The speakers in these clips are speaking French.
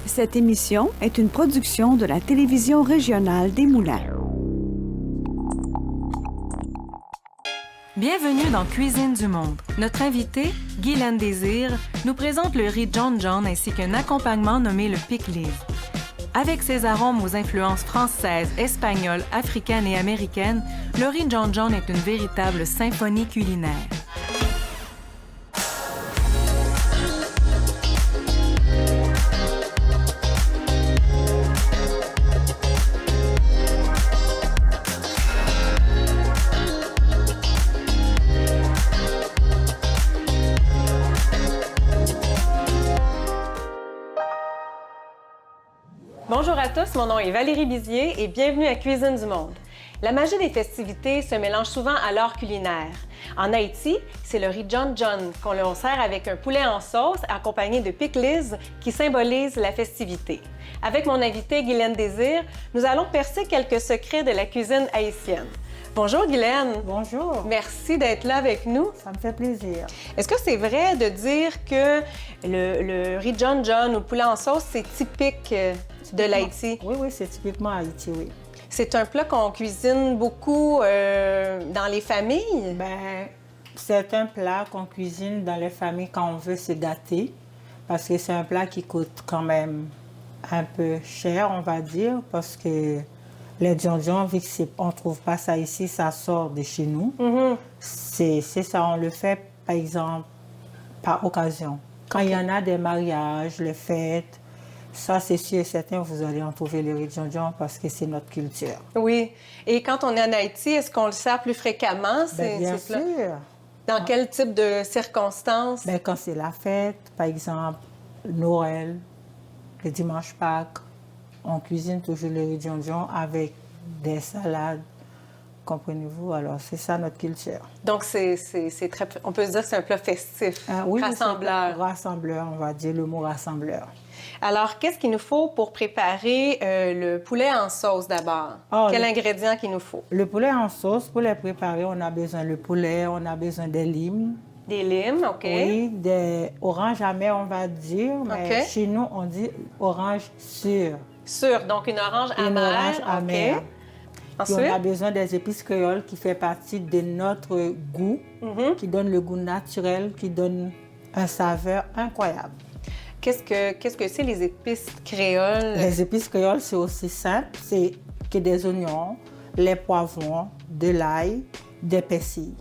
Cette émission est une production de la télévision régionale des Moulins. Bienvenue dans Cuisine du Monde. Notre invité, Guylaine Désir, nous présente le riz John John ainsi qu'un accompagnement nommé le pickles. Avec ses arômes aux influences françaises, espagnoles, africaines et américaines, le riz John John est une véritable symphonie culinaire. Bonjour à tous, mon nom est Valérie Bizier et bienvenue à Cuisine du Monde. La magie des festivités se mélange souvent à l'art culinaire. En Haïti, c'est le riz John John qu'on sert avec un poulet en sauce accompagné de pickles qui symbolise la festivité. Avec mon invité Guylaine Désir, nous allons percer quelques secrets de la cuisine haïtienne. Bonjour Guylaine. Bonjour. Merci d'être là avec nous. Ça me fait plaisir. Est-ce que c'est vrai de dire que le riz John John ou le poulet en sauce, c'est typique de l'Haïti? Oui, c'est typiquement Haïti, oui. C'est un plat qu'on cuisine beaucoup dans les familles? Ben, c'est un plat qu'on cuisine dans les familles quand on veut se gâter, parce que c'est un plat qui coûte quand même un peu cher, on va dire, parce que les djondjons, vu qu'on ne trouve pas ça ici, ça sort de chez nous. Mm-hmm. C'est ça, on le fait, par exemple, par occasion. Quand il y en a des mariages, les fêtes, ça, c'est sûr et certain, vous allez en trouver le riz djondjon parce que c'est notre culture. Oui. Et quand on est en Haïti, est-ce qu'on le sert plus fréquemment? Bien sûr. Dans quel type de circonstances? Ben, quand c'est la fête, par exemple, Noël, le dimanche Pâques, on cuisine toujours le riz djondjon avec des salades. Comprenez-vous? Alors, c'est ça notre culture. Donc, c'est très... On peut se dire que c'est un plat festif, oui, rassembleur. Rassembleur, on va dire le mot rassembleur. Alors, qu'est-ce qu'il nous faut pour préparer le poulet en sauce d'abord? Quel ingrédient qu'il nous faut? Le poulet en sauce, pour le préparer, on a besoin du poulet, on a besoin des limes. Des limes, OK. Oui, des oranges amères, on va dire, mais chez nous, on dit orange sûre. Sûre, donc une orange amère. Une orange amère. OK. Ensuite? Puis on a besoin des épices créoles qui fait partie de notre goût, qui donne le goût naturel, qui donne un saveur incroyable. Qu'est-ce que c'est les épices créoles? Les épices créoles, c'est aussi simple. C'est que des oignons, les poivrons, de l'ail, des persil.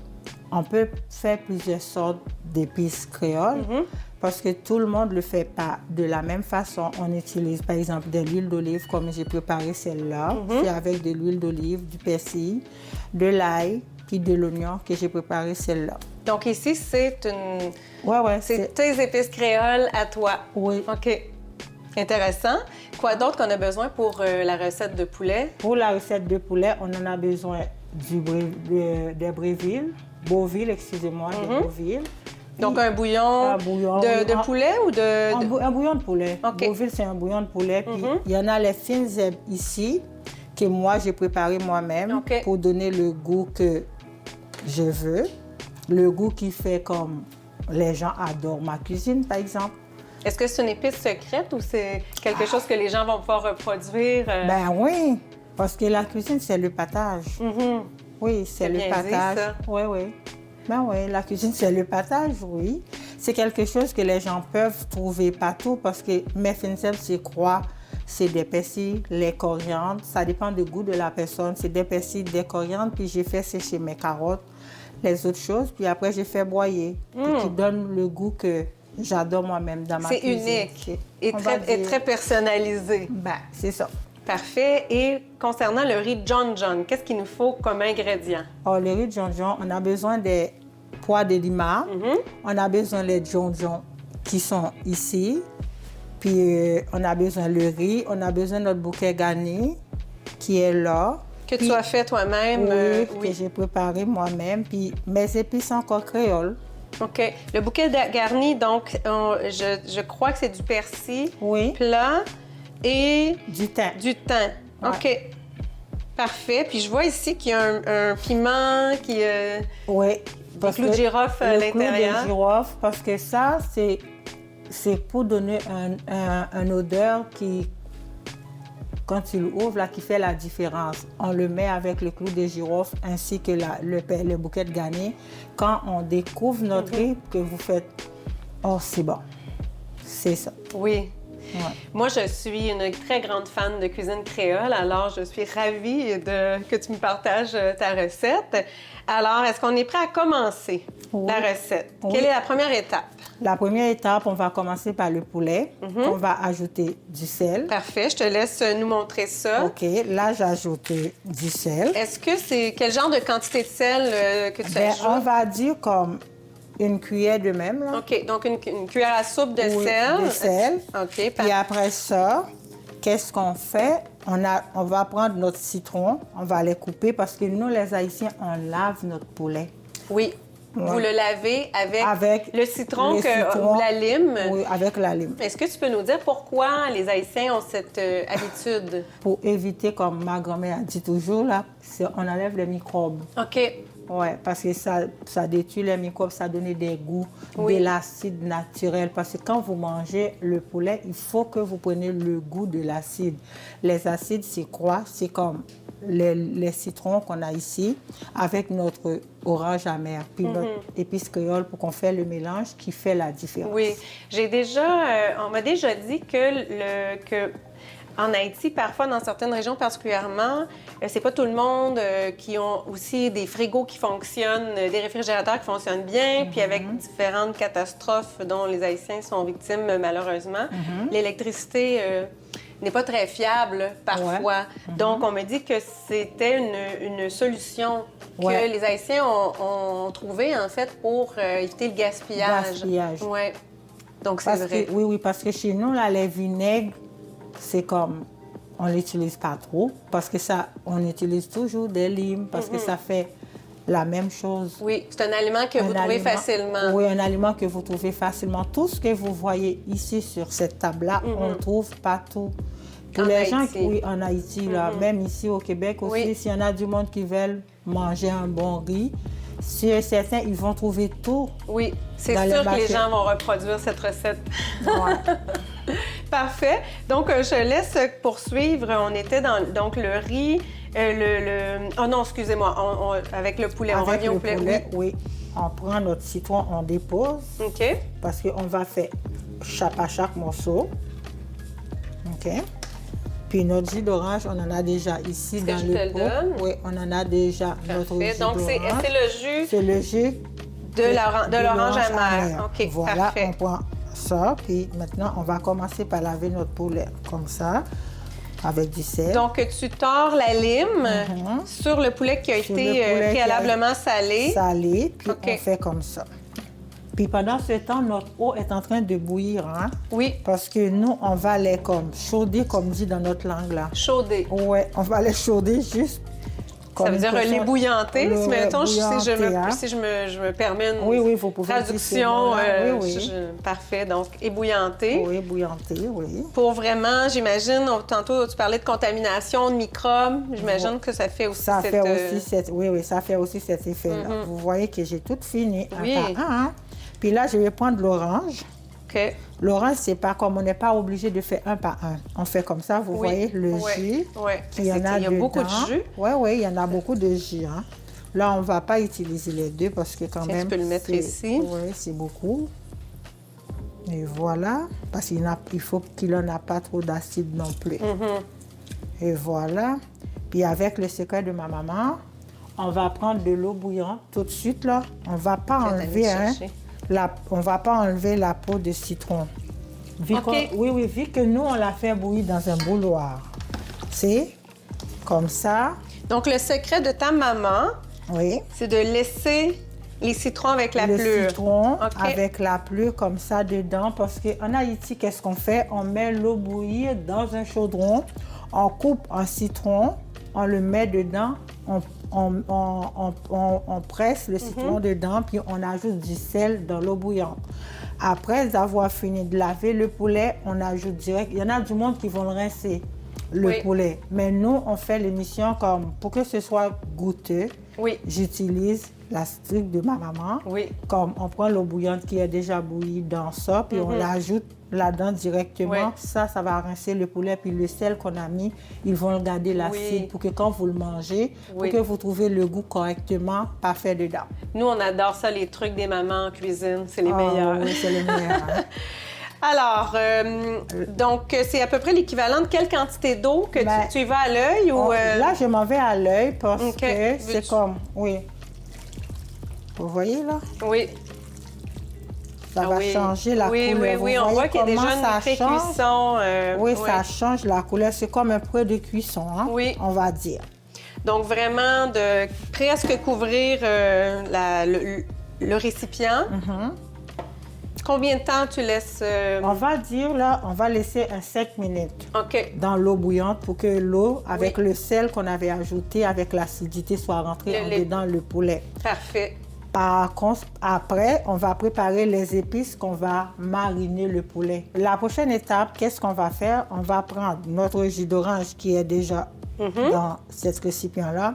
On peut faire plusieurs sortes d'épices créoles parce que tout le monde ne le fait pas de la même façon. On utilise par exemple de l'huile d'olive comme j'ai préparé celle-là. C'est avec de l'huile d'olive, du persil, de l'ail puis de l'oignon que j'ai préparé celle-là. Donc ici, c'est une... Ouais. C'est tes épices créoles à toi. Oui. OK. Intéressant. Quoi d'autre qu'on a besoin pour la recette de poulet? Pour la recette de poulet, on en a besoin des Beauville, excusez-moi, des Beauville. Donc un bouillon de poulet ou de... Un bouillon de poulet. Okay. Beauville, c'est un bouillon de poulet. Puis il y en a les fines herbes ici que moi, j'ai préparé moi-même pour donner le goût que je veux. Le goût qui fait comme les gens adorent ma cuisine, par exemple. Est-ce que c'est une épice secrète ou c'est quelque chose que les gens vont pouvoir reproduire? Ben oui, parce que la cuisine, c'est le partage. Oui, c'est le partage. Oui. Ben oui, la cuisine, c'est le partage, oui. C'est quelque chose que les gens peuvent trouver partout parce que mes fines herbes, c'est quoi? C'est des persils, les coriandres. Ça dépend du goût de la personne. C'est des persils, des coriandres, puis j'ai fait sécher mes carottes, les autres choses, puis après, j'ai fait broyer, qui donne le goût que j'adore moi-même dans ma cuisine. C'est unique et très personnalisé. Ben, c'est ça. Parfait. Et concernant le riz John John, qu'est-ce qu'il nous faut comme ingrédient? Le riz John John, on a besoin des pois de lima, on a besoin des djondjons qui sont ici, puis on a besoin le riz, on a besoin de notre bouquet garni qui est là. Que tu as fait toi-même? Oui, que j'ai préparé moi-même, puis mes épices encore créoles. OK. Le bouquet garni, donc, je crois que c'est du persil plat et... Du thym. Du thym. Ouais. OK. Parfait. Puis je vois ici qu'il y a un piment qui... Oui. Des clous de girofle à l'intérieur. Le clou de girofle, parce que ça, c'est c'est pour donner un odeur qui, quand tu l'ouvres, là, qui fait la différence. On le met avec le clou de girofle ainsi que le bouquet de vanille. Quand on découvre notre riz, que vous faites, oh, c'est bon. C'est ça. Oui. Ouais. Moi, je suis une très grande fan de cuisine créole, alors je suis ravie que tu me partages ta recette. Alors, est-ce qu'on est prêt à commencer la recette? Oui. Quelle est la première étape? La première étape, on va commencer par le poulet. On va ajouter du sel. Parfait, je te laisse nous montrer ça. OK, là, j'ai ajouté du sel. Est-ce que c'est quel genre de quantité de sel que tu ajoutes? On va dire comme une cuillère de même, là. OK, donc une cuillère à soupe de sel. De sel. OK, Puis après ça, qu'est-ce qu'on fait? On va prendre notre citron, on va les couper parce que nous, les Haïtiens, on lave notre poulet. Oui. Ouais. Vous le lavez avec le citron citron, ou la lime? Oui, avec la lime. Est-ce que tu peux nous dire pourquoi les Haïtiens ont cette habitude? Pour éviter, comme ma grand-mère a dit toujours, là, on enlève les microbes. OK. Oui, parce que ça détruit les microbes, ça donne des goûts, de l'acide naturel. Parce que quand vous mangez le poulet, il faut que vous preniez le goût de l'acide. Les acides, c'est quoi? C'est comme les citrons qu'on a ici avec notre orange amer, puis notre épice créole pour qu'on fasse le mélange qui fait la différence. Oui, on m'a déjà dit que en Haïti, parfois, dans certaines régions particulièrement, c'est pas tout le monde qui ont aussi des frigos qui fonctionnent, des réfrigérateurs qui fonctionnent bien, puis avec différentes catastrophes dont les Haïtiens sont victimes, malheureusement. L'électricité n'est pas très fiable parfois. Donc, on me dit que c'était une solution que les Haïtiens ont trouvée, en fait, pour éviter le gaspillage. Oui. Donc, c'est vrai. Oui, parce que chez nous, là, les vinaigres, c'est comme, on ne l'utilise pas trop, parce que on utilise toujours des limes, parce que ça fait la même chose. Oui, c'est un aliment que vous trouvez facilement. Oui, un aliment que vous trouvez facilement. Tout ce que vous voyez ici sur cette table-là, on trouve partout. Pour les gens qui, en Haïti, là, même ici au Québec aussi, s'il y en a du monde qui veulent manger un bon riz, sur certains, ils vont trouver tout. Oui, c'est sûr que les gens vont reproduire cette recette. Ouais. Parfait. Donc, je laisse poursuivre. On était dans donc, le riz, Oh non, excusez-moi, avec le poulet. On revient au poulet. Oui. On prend notre citron, on dépose. OK. Parce qu'on va faire à chaque morceau. OK. Puis notre jus d'orange, on en a déjà ici dans le pot. Oui, on en a déjà notre jus d'orange. Donc, c'est le jus? C'est le jus de l'orange amer. OK, voilà, parfait. On prend ça, puis maintenant, on va commencer par laver notre poulet comme ça, avec du sel. Donc, tu tords la lime sur le poulet qui a été préalablement salé. Salé, puis on fait comme ça. Puis pendant ce temps, notre eau est en train de bouillir, hein? Oui. Parce que nous, on va les comme chauder, comme dit dans notre langue, là. Chauder. Oui, on va les chauder juste comme ça veut dire les bouillanter, mettons, si je me permets une vous pouvez traduction. Parfait, donc ébouillanter. Oui, ébouillanter, oui. Pour vraiment, j'imagine, tantôt tu parlais de contamination, de microbes, j'imagine que ça fait aussi ça fait aussi cet effet-là. Vous voyez que j'ai tout fini. Oui. Puis là, je vais prendre l'orange. OK. L'orange, c'est pas comme on n'est pas obligé de faire un par un. On fait comme ça, vous voyez le jus. Oui, il y a beaucoup de jus. Oui, il y en a beaucoup de jus. Hein. Là, on ne va pas utiliser les deux parce que quand même... Tu peux le mettre ici. Oui, c'est beaucoup. Et voilà, parce qu'il faut qu'il n'en a pas trop d'acide non plus. Et voilà. Puis avec le secret de ma maman, on va prendre de l'eau bouillante tout de suite, là. On ne va pas enlever, on ne va pas enlever la peau de citron. Vu que nous, on l'a fait bouillir dans un bouilloire. C'est comme ça. Donc, le secret de ta maman, c'est de laisser les citrons avec la plure. Le citron avec la plure comme ça dedans. Parce qu'en Haïti, qu'est-ce qu'on fait? On met l'eau bouillir dans un chaudron, on coupe un citron, on le met dedans, on presse le citron dedans, puis on ajoute du sel dans l'eau bouillante. Après avoir fini de laver le poulet, on ajoute direct. Il y en a du monde qui vont le rincer, le poulet. Mais nous, on fait l'émission comme pour que ce soit goûteux. J'utilise truc de ma maman. Oui. Comme on prend l'eau bouillante qui est déjà bouillie dans ça, puis on l'ajoute là-dedans directement. Oui. Ça va rincer le poulet. Puis le sel qu'on a mis, ils vont le garder l'acide pour que quand vous le mangez, pour que vous trouvez le goût correctement parfait dedans. Nous, on adore ça, les trucs des mamans en cuisine. C'est les meilleurs. Oui, c'est les meilleurs. Hein? Alors, donc, c'est à peu près l'équivalent de quelle quantité d'eau que tu y vas à l'œil? Ou Là, je m'en vais à l'œil parce que c'est comme... Oui. Vous voyez, là? Oui. Ça va changer la couleur. Oui, on voit qu'il y a déjà une pré-cuisson. Ça change la couleur. C'est comme un pré de cuisson, hein? Oui. On va dire. Donc, vraiment, de presque couvrir le récipient. Combien de temps tu laisses? On va dire, là, on va laisser 5 minutes dans l'eau bouillante pour que l'eau, avec le sel qu'on avait ajouté, avec l'acidité, soit rentrée dedans le poulet. Parfait. Par contre, après, on va préparer les épices qu'on va mariner le poulet. La prochaine étape, qu'est-ce qu'on va faire? On va prendre notre jus d'orange qui est déjà dans cet récipient-là.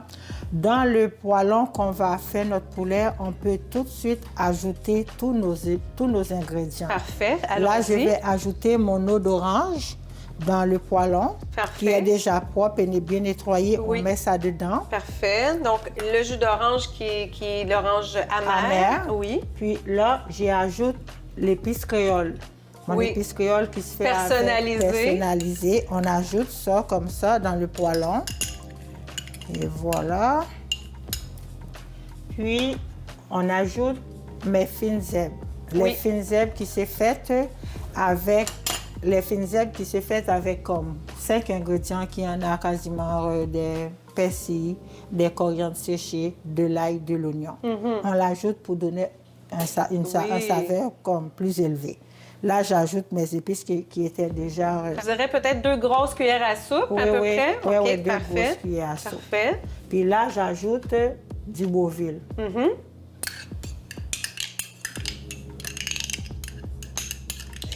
Dans le poêlon qu'on va faire notre poulet, on peut tout de suite ajouter tous nos ingrédients. Parfait. Là, je vais ajouter mon eau d'orange dans le poêlon, qui est déjà propre et bien nettoyé. On met ça dedans. Parfait. Donc, le jus d'orange qui est l'orange amère. Oui. Puis là, j'ajoute l'épice créole. Mon épice créole qui se fait personnalisé. On ajoute ça comme ça dans le poêlon. Et voilà. Puis, on ajoute mes fines herbes. Les fines herbes qui s'est faites avec... Les fines herbes qui se fait avec comme 5 ingrédients qui en a quasiment des persil, des coriandres séchés, de l'ail, de l'oignon. On l'ajoute pour donner un saveur comme plus élevé. Là, j'ajoute mes épices qui étaient déjà... Je dirais peut-être 2 grosses cuillères à soupe à peu près. Oui, 2 grosses cuillères à soupe. Parfait. Puis là, j'ajoute du Beauville.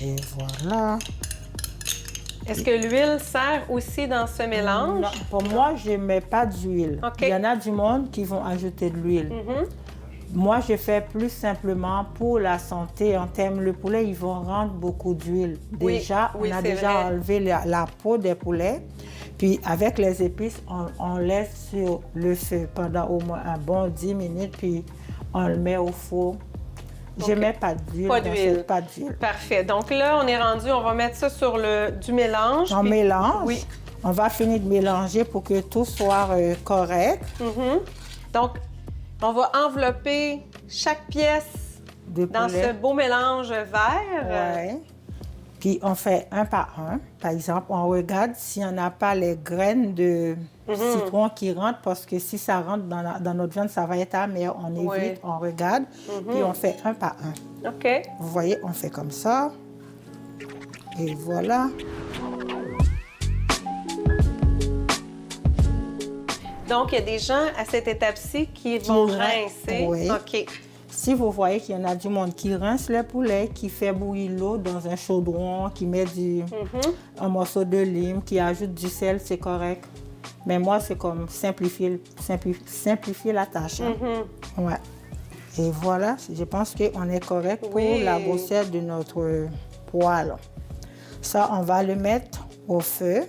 Et voilà. Est-ce que l'huile sert aussi dans ce mélange? Non, pour moi, je ne mets pas d'huile. Il y en a du monde qui vont ajouter de l'huile. Moi, je fais plus simplement pour la santé. En termes, le poulet, ils vont rendre beaucoup d'huile. Déjà, on a déjà enlevé la peau des poulets. Puis, avec les épices, on laisse sur le feu pendant au moins un bon 10 minutes. Puis, on le met au four. Je ne mets pas d'huile. Pas d'huile. Parfait. Donc là, on est rendu, on va mettre ça sur du mélange. On mélange. Oui. On va finir de mélanger pour que tout soit correct. Donc, on va envelopper chaque pièce dans ce beau mélange vert. Oui. Puis on fait un par un. Par exemple, on regarde s'il n'y en a pas les graines de citron qui rentrent, parce que si ça rentre dans notre viande, ça va être amer. On évite, on regarde, puis on fait un par un. OK. Vous voyez, on fait comme ça. Et voilà. Donc, il y a des gens à cette étape-ci qui vont rincer. Oui. OK. Si vous voyez qu'il y en a du monde qui rince le poulet, qui fait bouillir l'eau dans un chaudron, qui met un morceau de lime, qui ajoute du sel, c'est correct. Mais moi, c'est comme simplifier la tâche. Hein? Ouais. Et voilà, je pense qu'on est correct pour la grosseur de notre poêle. Ça, on va le mettre au feu.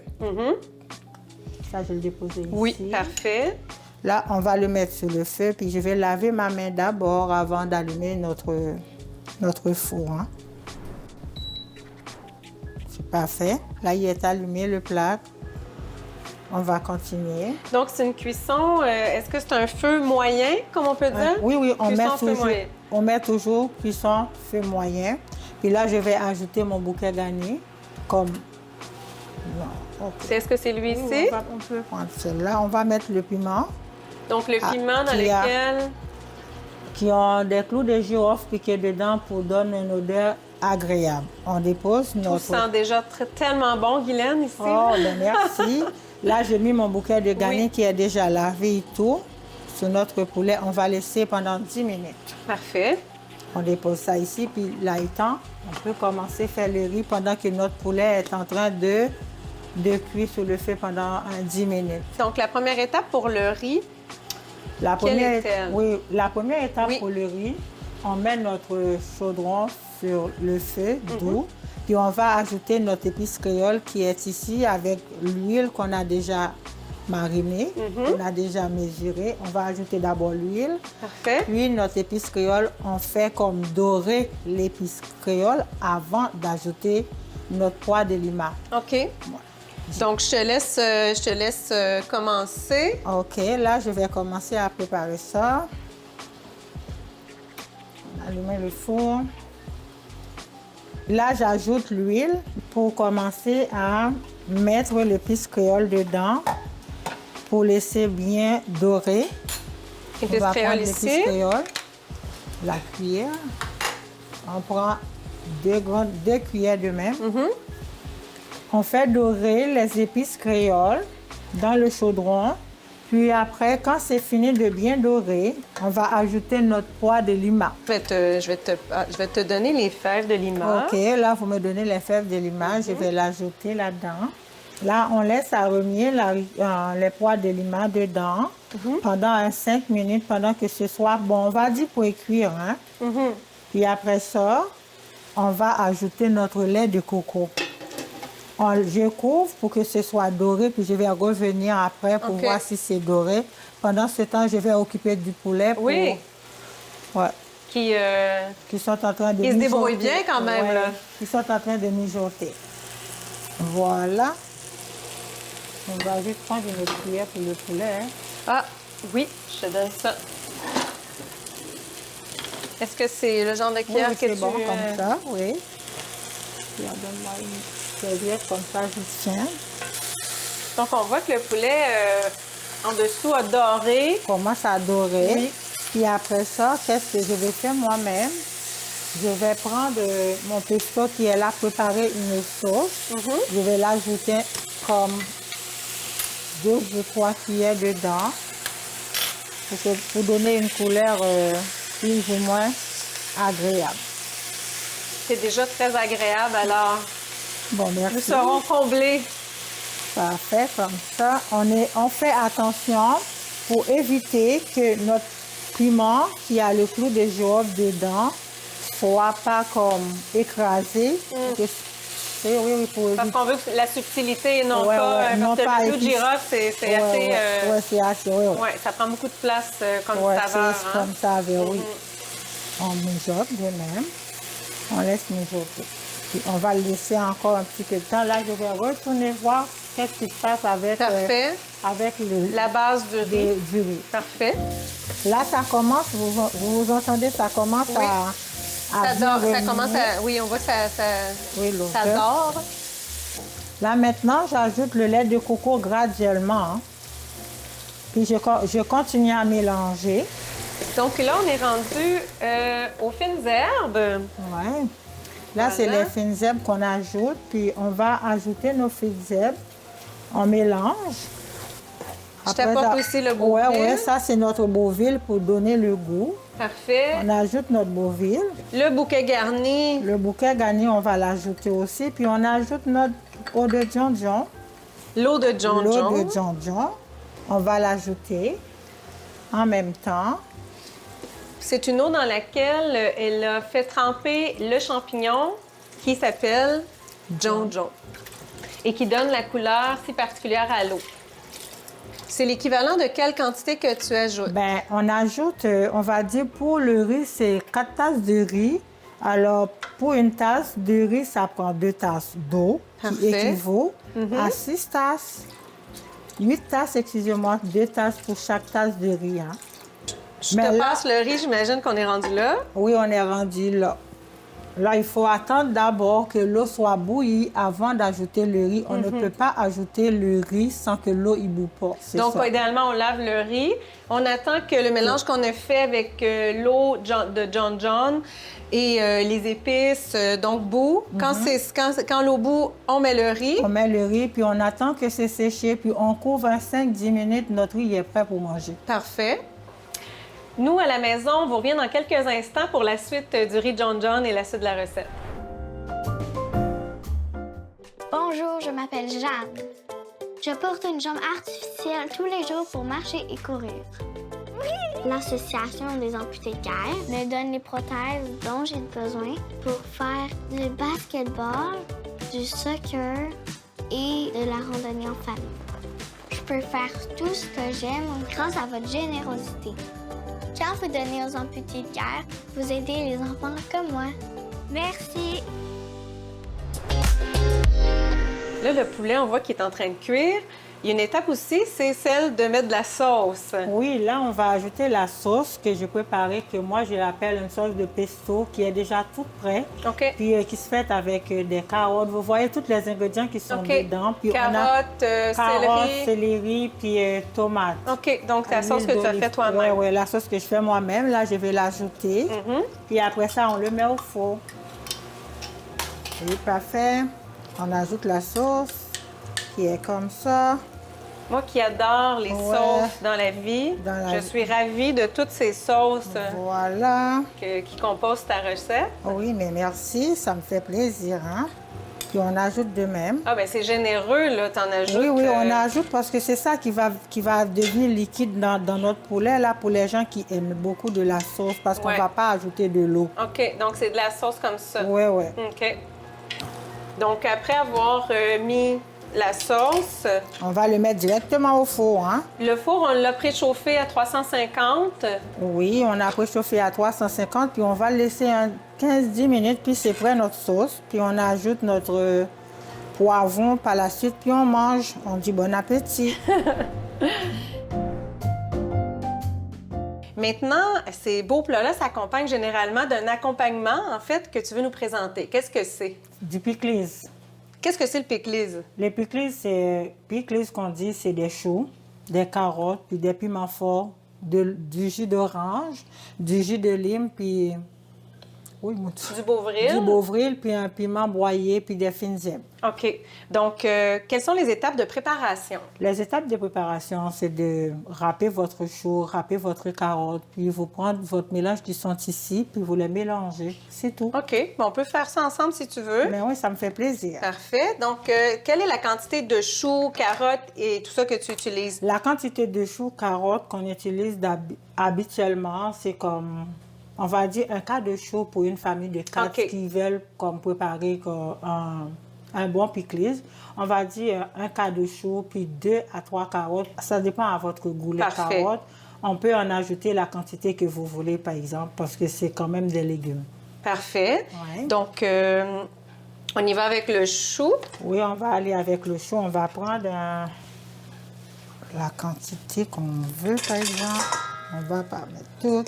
Ça, je vais le déposer ici. Oui, parfait. Là, on va le mettre sur le feu, puis je vais laver ma main d'abord avant d'allumer notre four. Hein. C'est parfait. Là, il est allumé, le plat. On va continuer. Donc, c'est une cuisson, est-ce que c'est un feu moyen, comme on peut dire? Oui, on met toujours cuisson, feu moyen. Puis là, je vais ajouter mon bouquet garni, comme... Non, okay. Est-ce que c'est lui ici? On peut prendre celui-là. On va mettre le piment. Donc, le piment dans lequel... Qui ont des clous de girofle piqués dedans pour donner une odeur agréable. On dépose notre... Tout sent déjà tellement bon, Guylaine, ici. Oh, bien, merci. Là, j'ai mis mon bouquet de garni qui est déjà lavé et tout sur notre poulet. On va laisser pendant 10 minutes. Parfait. On dépose ça ici, puis là étant, on peut commencer à faire le riz pendant que notre poulet est en train de cuire sur le feu pendant 10 minutes. Donc, la première étape pour le riz, La première étape Oui. pour le riz, on met notre chaudron sur le feu doux, puis on va ajouter notre épice créole qui est ici avec l'huile qu'on a déjà marinée, qu'on a déjà mesurée. On va ajouter d'abord l'huile. Parfait. Puis notre épice créole, on fait comme dorer l'épice créole avant d'ajouter notre pois de lima. OK. Donc, je te laisse commencer. OK, là, je vais commencer à préparer ça. Allumer le four. Là, j'ajoute l'huile pour commencer à mettre l'épice créole dedans pour laisser bien dorer. Épice créole ici. L'épice créole, la cuillère. On prend deux cuillères de même. On fait dorer les épices créoles dans le chaudron. Puis après, quand c'est fini de bien dorer, on va ajouter notre pois de lima. Je vais te donner les fèves de lima. OK, là, vous me donnez les fèves de lima. Je vais l'ajouter là-dedans. Là, on laisse aromir les pois de lima dedans pendant 5 minutes, pendant que ce soit bon. On va dire pour cuire, hein? Puis après ça, on va ajouter notre lait de coco. Je couvre pour que ce soit doré, puis je vais revenir après pour voir si c'est doré. Pendant ce temps, je vais occuper du poulet pour... Oui. Ouais. Qui sont en train de Ils se débrouillent bien quand même, ouais, là. Ils sont en train de mijoter. Voilà. On va juste prendre une autre cuillère pour le poulet. Hein. Ah, oui, je te donne ça. Est-ce que c'est le genre de cuillère que c'est tu... bon, comme ça, oui. Puis, donne-moi une serviette comme ça, je tiens. Donc, on voit que le poulet en dessous a doré. Commence à dorer. Oui. Puis après ça, qu'est-ce que je vais faire moi-même? Je vais prendre mon pesto qui est là, préparer une sauce. Je vais l'ajouter comme 2 ou 3 cuillères dedans pour donner une couleur plus ou moins agréable. C'est déjà très agréable, alors Bon, merci. nous serons comblés. Parfait, comme ça. On fait attention pour éviter que notre piment qui a le clou de girofle dedans soit pas comme écrasé. Oui, pour Parce qu'on veut la subtilité et non Ouais, pas... ouais, non parce pas que le clou de épice. girofle, c'est assez... Oui, c'est assez, oui. Ouais, ça prend beaucoup de place comme Ouais, saveur. c'est comme ça, oui. On mijote de même. On laisse mijoter. Puis on va le laisser encore un petit peu de temps. Là, je vais retourner voir qu'est-ce qui se passe avec, Parfait. avec La base du riz. du riz. Parfait. Là, ça commence, vous entendez, ça commence Oui. à Ça bien commence revenir. à... Oui, on voit que Oui, ça dort. Là, maintenant, j'ajoute le lait de coco graduellement. Hein. Puis je continue à mélanger. Donc là, on est rendu aux fines herbes. Ouais. Là, c'est les fines herbes qu'on ajoute. Puis on va ajouter nos fines herbes. On mélange. Je t'apporte aussi le Beauville. Oui, ça, c'est notre Beauville pour donner le goût. Parfait. On ajoute notre Beauville. Le bouquet garni. Le bouquet garni, on va l'ajouter aussi. Puis on ajoute notre eau de Dijon. L'eau de Dijon. L'eau de Dijon. On va l'ajouter en même temps. C'est une eau dans laquelle elle a fait tremper le champignon qui s'appelle Dijon et qui donne la couleur si particulière à l'eau. C'est l'équivalent de quelle quantité que tu ajoutes? Bien, on ajoute, on va dire pour le riz, c'est 4 tasses de riz. Alors, pour une tasse de riz, ça prend 2 tasses d'eau, qui équivaut à 6 tasses. 8 tasses, excusez-moi, 2 tasses pour chaque tasse de riz. Hein. Je te passe le riz, j'imagine qu'on est rendu là. Oui, on est rendu là. Là, il faut attendre d'abord que l'eau soit bouillie avant d'ajouter le riz. On ne peut pas ajouter le riz sans que l'eau y boue pas. Donc, idéalement, on lave le riz. On attend que le mélange qu'on a fait avec l'eau de Dijon et les épices, donc bout. Quand l'eau bout, on met le riz. On met le riz, puis on attend que c'est séché, puis on couvre à 5-10 minutes. Notre riz est prêt pour manger. Parfait. Nous, à la maison, on vous revient dans quelques instants pour la suite du riz Dijon et la suite de la recette. Bonjour, je m'appelle Jeanne. Je porte une jambe artificielle tous les jours pour marcher et courir. Oui! l'Association des amputés de guerre me donne les prothèses dont j'ai besoin pour faire du basketball, du soccer et de la randonnée en famille. Je peux faire tout ce que j'aime grâce à votre générosité. Quand vous donnez aux amputés de guerre, vous aidez les enfants comme moi. Merci! Là, le poulet, on voit qu'il est en train de cuire. Il y a une étape aussi, c'est celle de mettre de la sauce. Oui, là, on va ajouter la sauce que j'ai préparée, que moi, je l'appelle une sauce de pesto, qui est déjà toute prête. OK. Puis qui se fait avec des carottes. Vous voyez tous les ingrédients qui sont dedans. Puis carottes, céleri, puis tomates. OK, donc la sauce que tu as faite toi-même. Oui, la sauce que je fais moi-même. Là, je vais l'ajouter. Puis après ça, on le met au four. Et parfait. On ajoute la sauce qui est comme ça. Moi qui adore les sauces dans la vie, je suis ravie de toutes ces sauces qui composent ta recette. Oui, mais merci, ça me fait plaisir. Hein? Puis on ajoute de même. Ah bien, c'est généreux, là, t'en ajoutes. Oui, on ajoute parce que c'est ça qui va devenir liquide dans notre poulet, là, pour les gens qui aiment beaucoup de la sauce, parce qu'on ne va pas ajouter de l'eau. OK, donc c'est de la sauce comme ça. Oui. OK. Donc, après avoir mis la sauce... On va le mettre directement au four, hein? Le four, on l'a préchauffé à 350. Oui, on a préchauffé à 350, puis on va le laisser 15-10 minutes, puis c'est prêt notre sauce. Puis on ajoute notre poivron par la suite, puis on mange. On dit bon appétit. Maintenant, ces beaux plats-là s'accompagnent généralement d'un accompagnement, en fait, que tu veux nous présenter. Qu'est-ce que c'est? Du pickles. Qu'est-ce que c'est le pickles? Les pickles, qu'on dit, c'est des choux, des carottes, puis des piments forts, du jus d'orange, du jus de lime, puis... Oui, du Beauvril. Du Beauvril, puis un piment broyé, puis des fines herbes. OK. Donc, quelles sont les étapes de préparation? Les étapes de préparation, c'est de râper votre chou, râper votre carotte, puis vous prendre votre mélange qui sont ici, puis vous les mélangez. C'est tout. OK. Bon, on peut faire ça ensemble si tu veux. Mais oui, ça me fait plaisir. Parfait. Donc, quelle est la quantité de choux, carottes et tout ça que tu utilises? La quantité de choux, carottes qu'on utilise habituellement, c'est comme... On va dire un quart de chou pour une famille de 4 qui veulent préparer un bon pickles. On va dire un quart de chou, puis 2 à 3 carottes. Ça dépend à votre goût, les carottes. On peut en ajouter la quantité que vous voulez, par exemple, parce que c'est quand même des légumes. Parfait. Ouais. Donc, on y va avec le chou? Oui, on va aller avec le chou. On va prendre la quantité qu'on veut, par exemple. On va pas mettre tout.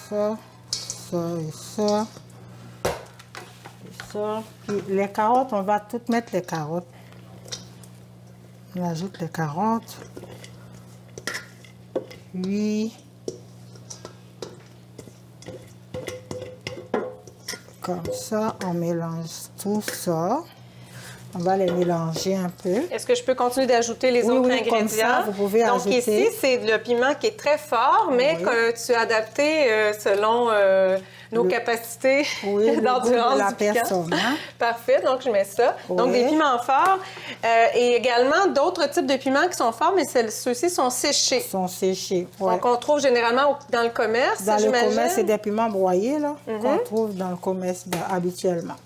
Ça et ça. Et ça. Puis les carottes, on va toutes mettre les carottes. On ajoute les carottes. Puis, comme ça, on mélange tout ça. On va les mélanger un peu. Est-ce que je peux continuer d'ajouter les autres ingrédients? Comme ça, vous pouvez ajouter. Donc ici, c'est le piment qui est très fort, mais que tu as adapté selon nos capacités d'endurance de la personne. Hein? Parfait, donc je mets ça. Oui. Donc des piments forts et également d'autres types de piments qui sont forts, mais ceux-ci sont séchés. Ils sont séchés, oui. Donc on trouve généralement dans le commerce, dans le commerce, c'est des piments broyés là, qu'on trouve dans le commerce habituellement.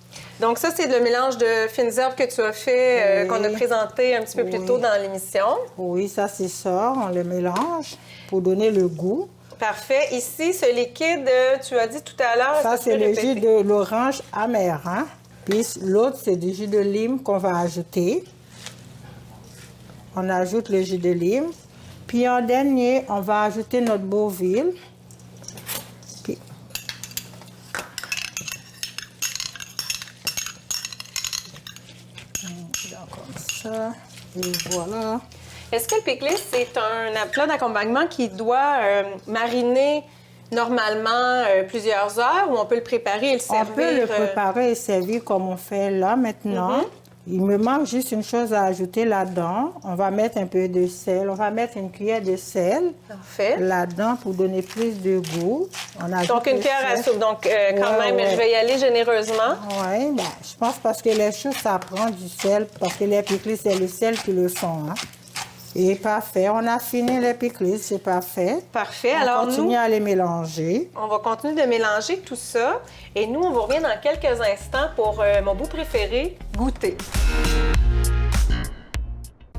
Donc ça, c'est le mélange de fines herbes que tu as fait, qu'on a présenté un petit peu plus tôt dans l'émission. Oui, ça, c'est ça. On le mélange pour donner le goût. Parfait. Ici, ce liquide, tu as dit tout à l'heure... Ça, c'est le jus de l'orange amer. Hein? Puis l'autre, c'est du jus de lime qu'on va ajouter. On ajoute le jus de lime. Puis en dernier, on va ajouter notre Beauvril. Ça, et voilà. Est-ce que le pickles, c'est un plat d'accompagnement qui doit mariner normalement plusieurs heures ou on peut le préparer et le servir? On peut le préparer et servir comme on fait là maintenant. Il me manque juste une chose à ajouter là-dedans. On va mettre un peu de sel. On va mettre une cuillère de sel là-dedans pour donner plus de goût. Donc, une cuillère à soupe. Donc, quand même, je vais y aller généreusement. Oui, ben, je pense parce que les choux, ça prend du sel. Parce que les pickles, c'est le sel qui le font. Hein? Et parfait. On a fini les pickles, c'est parfait. Parfait. On Alors, continue à les mélanger. On va continuer de mélanger tout ça. Et nous, on vous revient dans quelques instants pour mon bout préféré, goûter.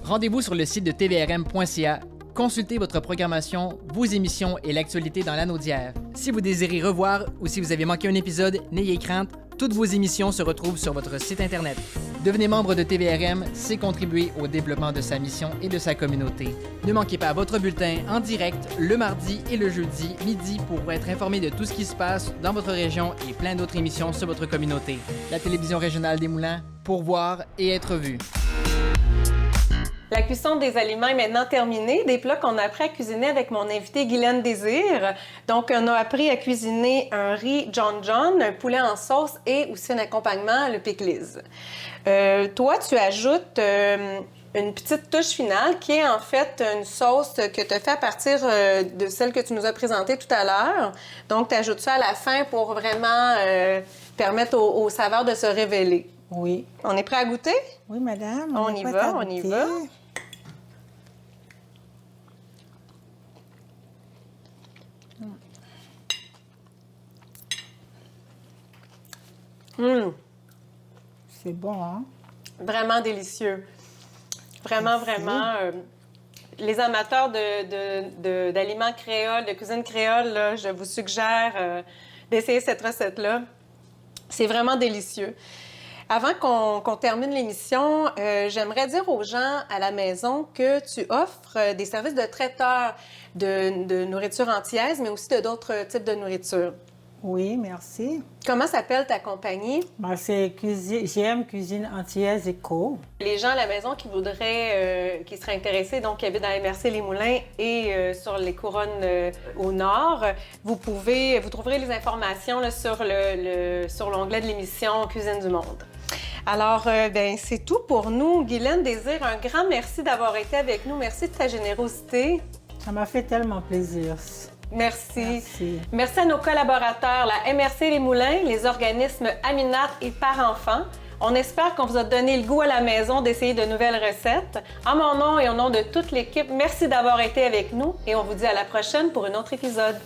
Rendez-vous sur le site de tvrm.ca. Consultez votre programmation, vos émissions et l'actualité dans l'anneau d'hier. Si vous désirez revoir ou si vous avez manqué un épisode, n'ayez crainte, toutes vos émissions se retrouvent sur votre site Internet. Devenez membre de TVRM, c'est contribuer au développement de sa mission et de sa communauté. Ne manquez pas votre bulletin en direct le mardi et le jeudi midi pour être informé de tout ce qui se passe dans votre région et plein d'autres émissions sur votre communauté. La télévision régionale des Moulins, pour voir et être vu. La cuisson des aliments est maintenant terminée. Des plats qu'on a appris à cuisiner avec mon invité Guylaine Désir. Donc, on a appris à cuisiner un riz John John, un poulet en sauce et aussi un accompagnement, le pickles. Toi, tu ajoutes une petite touche finale qui est en fait une sauce que tu as fait à partir de celle que tu nous as présentée tout à l'heure. Donc, tu ajoutes ça à la fin pour vraiment permettre aux saveurs de se révéler. Oui. On est prêt à goûter? Oui, madame. On y va, on y va. C'est bon, hein? Vraiment délicieux. Vraiment, vraiment. Les amateurs d'aliments créoles, de cuisine créole, là, je vous suggère d'essayer cette recette-là. C'est vraiment délicieux. Avant qu'on termine l'émission, j'aimerais dire aux gens à la maison que tu offres des services de traiteur de nourriture antillaise, mais aussi de d'autres types de nourriture. Oui, merci. Comment s'appelle ta compagnie? C'est GM Cuisine Antillaise Éco. Les gens à la maison qui voudraient, qui seraient intéressés, donc qui habitent dans MRC-Les-Moulins et sur les couronnes au nord, vous trouverez les informations là, sur l'onglet de l'émission Cuisine du Monde. Alors, c'est tout pour nous. Guylaine Désir, un grand merci d'avoir été avec nous. Merci de ta générosité. Ça m'a fait tellement plaisir. Merci. Merci à nos collaborateurs, la MRC Les Moulins, les organismes Aminat et Parents-Enfants. On espère qu'on vous a donné le goût à la maison d'essayer de nouvelles recettes. En mon nom et au nom de toute l'équipe, merci d'avoir été avec nous et on vous dit à la prochaine pour un autre épisode.